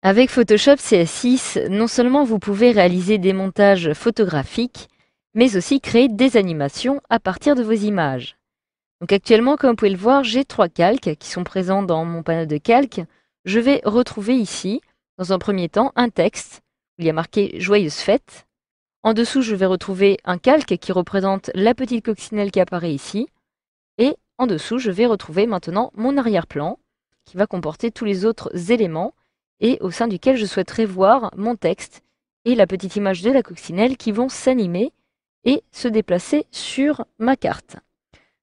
Avec Photoshop CS6, non seulement vous pouvez réaliser des montages photographiques, mais aussi créer des animations à partir de vos images. Donc actuellement, comme vous pouvez le voir, j'ai 3 calques qui sont présents dans mon panneau de calques. Je vais retrouver ici, dans un premier temps, un texte où il y a marqué Joyeuse fête. En dessous, je vais retrouver un calque qui représente la petite coccinelle qui apparaît ici. Et en dessous, je vais retrouver maintenant mon arrière-plan qui va comporter tous les autres éléments et au sein duquel je souhaiterais voir mon texte et la petite image de la coccinelle qui vont s'animer et se déplacer sur ma carte.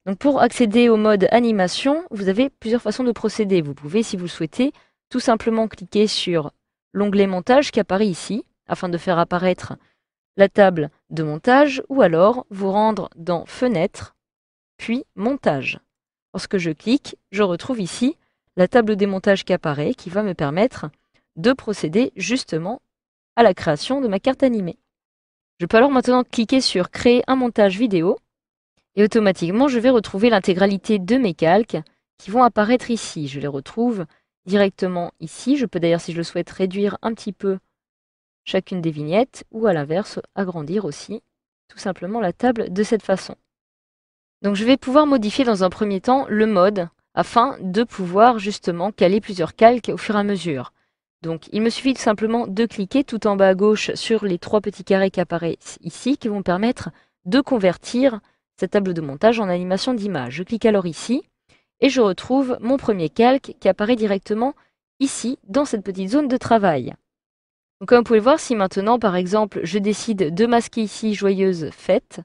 Donc pour accéder au mode animation, vous avez plusieurs façons de procéder. Vous pouvez, si vous le souhaitez, tout simplement cliquer sur l'onglet montage qui apparaît ici afin de faire apparaître la table de montage ou alors vous rendre dans fenêtre puis montage. Lorsque je clique, je retrouve ici la table des montages qui apparaît, qui va me permettre de procéder justement à la création de ma carte animée. Je peux alors maintenant cliquer sur créer un montage vidéo et automatiquement je vais retrouver l'intégralité de mes calques qui vont apparaître ici. Je les retrouve directement ici. Je peux d'ailleurs, si je le souhaite, réduire un petit peu chacune des vignettes ou à l'inverse agrandir aussi tout simplement la table de cette façon. Donc je vais pouvoir modifier dans un premier temps le mode afin de pouvoir justement caler plusieurs calques au fur et à mesure. Donc il me suffit tout simplement de cliquer tout en bas à gauche sur les 3 petits carrés qui apparaissent ici qui vont permettre de convertir cette table de montage en animation d'image. Je clique alors ici et je retrouve mon premier calque qui apparaît directement ici dans cette petite zone de travail. Donc comme vous pouvez le voir, si maintenant par exemple je décide de masquer ici Joyeuse fête,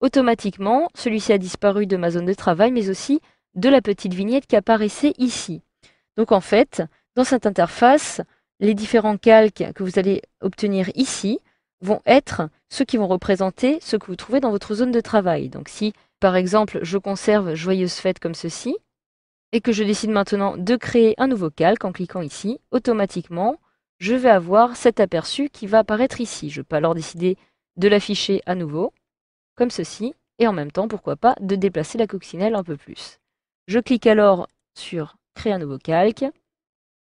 automatiquement, celui-ci a disparu de ma zone de travail, mais aussi de la petite vignette qui apparaissait ici. Donc en fait, dans cette interface, les différents calques que vous allez obtenir ici vont être ceux qui vont représenter ce que vous trouvez dans votre zone de travail. Donc si, par exemple, je conserve Joyeuse fête comme ceci, et que je décide maintenant de créer un nouveau calque en cliquant ici, automatiquement, je vais avoir cet aperçu qui va apparaître ici. Je peux alors décider de l'afficher à nouveau comme ceci, et en même temps, pourquoi pas, de déplacer la coccinelle un peu plus. Je clique alors sur Créer un nouveau calque,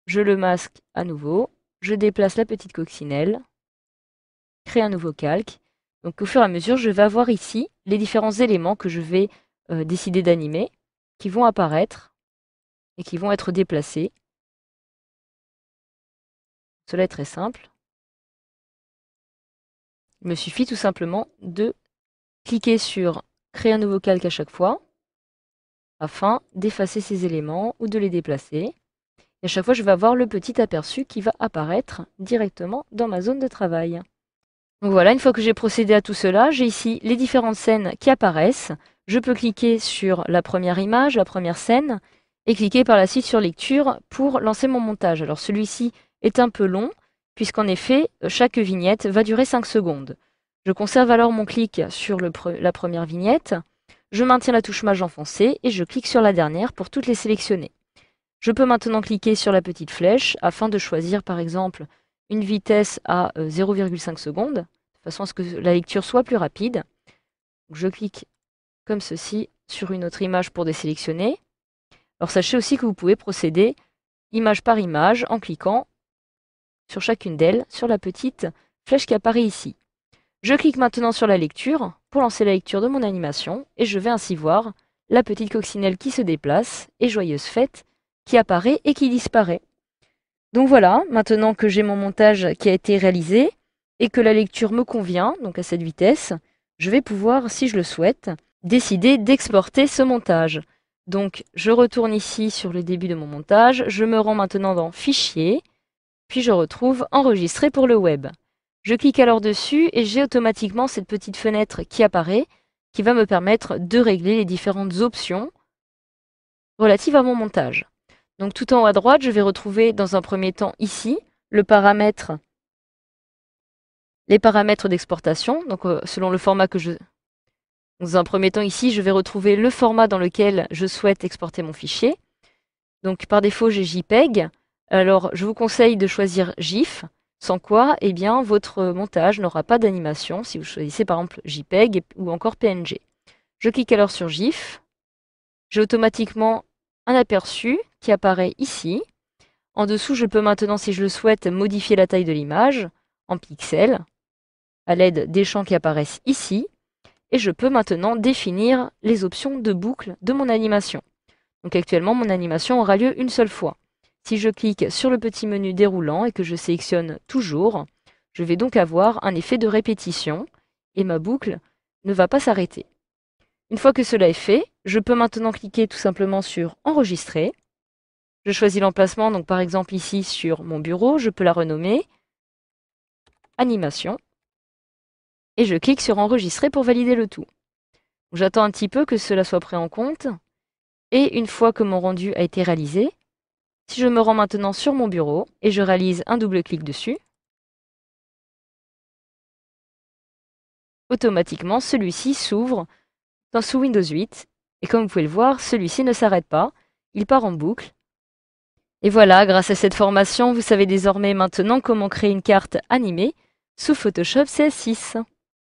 je le masque à nouveau, je déplace la petite coccinelle, Créer un nouveau calque. Donc au fur et à mesure, je vais avoir ici les différents éléments que je vais décider d'animer, qui vont apparaître et qui vont être déplacés. Cela est très simple. Il me suffit tout simplement de cliquer sur Créer un nouveau calque à chaque fois, afin d'effacer ces éléments ou de les déplacer. Et à chaque fois, je vais avoir le petit aperçu qui va apparaître directement dans ma zone de travail. Donc voilà, une fois que j'ai procédé à tout cela, j'ai ici les différentes scènes qui apparaissent. Je peux cliquer sur la première image, la première scène, et cliquer par la suite sur lecture pour lancer mon montage. Alors celui-ci est un peu long, puisqu'en effet, chaque vignette va durer 5 secondes. Je conserve alors mon clic sur la première vignette, je maintiens la touche maj enfoncée et je clique sur la dernière pour toutes les sélectionner. Je peux maintenant cliquer sur la petite flèche afin de choisir par exemple une vitesse à 0,5 secondes, de façon à ce que la lecture soit plus rapide. Je clique comme ceci sur une autre image pour désélectionner. Alors sachez aussi que vous pouvez procéder image par image en cliquant sur chacune d'elles sur la petite flèche qui apparaît ici. Je clique maintenant sur la lecture pour lancer la lecture de mon animation et je vais ainsi voir la petite coccinelle qui se déplace et Joyeuse fête qui apparaît et qui disparaît. Donc voilà, maintenant que j'ai mon montage qui a été réalisé et que la lecture me convient, donc à cette vitesse, je vais pouvoir, si je le souhaite, décider d'exporter ce montage. Donc je retourne ici sur le début de mon montage, je me rends maintenant dans Fichier, puis je retrouve Enregistrer pour le web. Je clique alors dessus et j'ai automatiquement cette petite fenêtre qui apparaît, qui va me permettre de régler les différentes options relatives à mon montage. Donc tout en haut à droite, je vais retrouver dans un premier temps ici les paramètres d'exportation, donc selon le format que je... Dans un premier temps ici, je vais retrouver le format dans lequel je souhaite exporter mon fichier. Donc par défaut, j'ai JPEG. Alors je vous conseille de choisir GIF, sans quoi, eh bien, votre montage n'aura pas d'animation si vous choisissez par exemple JPEG ou encore PNG. Je clique alors sur GIF. J'ai automatiquement un aperçu qui apparaît ici. En dessous, je peux maintenant, si je le souhaite, modifier la taille de l'image en pixels à l'aide des champs qui apparaissent ici. Et je peux maintenant définir les options de boucle de mon animation. Donc actuellement, mon animation aura lieu une seule fois. Si je clique sur le petit menu déroulant et que je sélectionne toujours, je vais donc avoir un effet de répétition et ma boucle ne va pas s'arrêter. Une fois que cela est fait, je peux maintenant cliquer tout simplement sur Enregistrer. Je choisis l'emplacement, donc par exemple ici sur mon bureau, je peux la renommer Animation. Et je clique sur Enregistrer pour valider le tout. J'attends un petit peu que cela soit pris en compte. Et une fois que mon rendu a été réalisé, si je me rends maintenant sur mon bureau et je réalise un double clic dessus, automatiquement celui-ci s'ouvre sous Windows 8. Et comme vous pouvez le voir, celui-ci ne s'arrête pas, il part en boucle. Et voilà, grâce à cette formation, vous savez désormais maintenant comment créer une carte animée sous Photoshop CS6.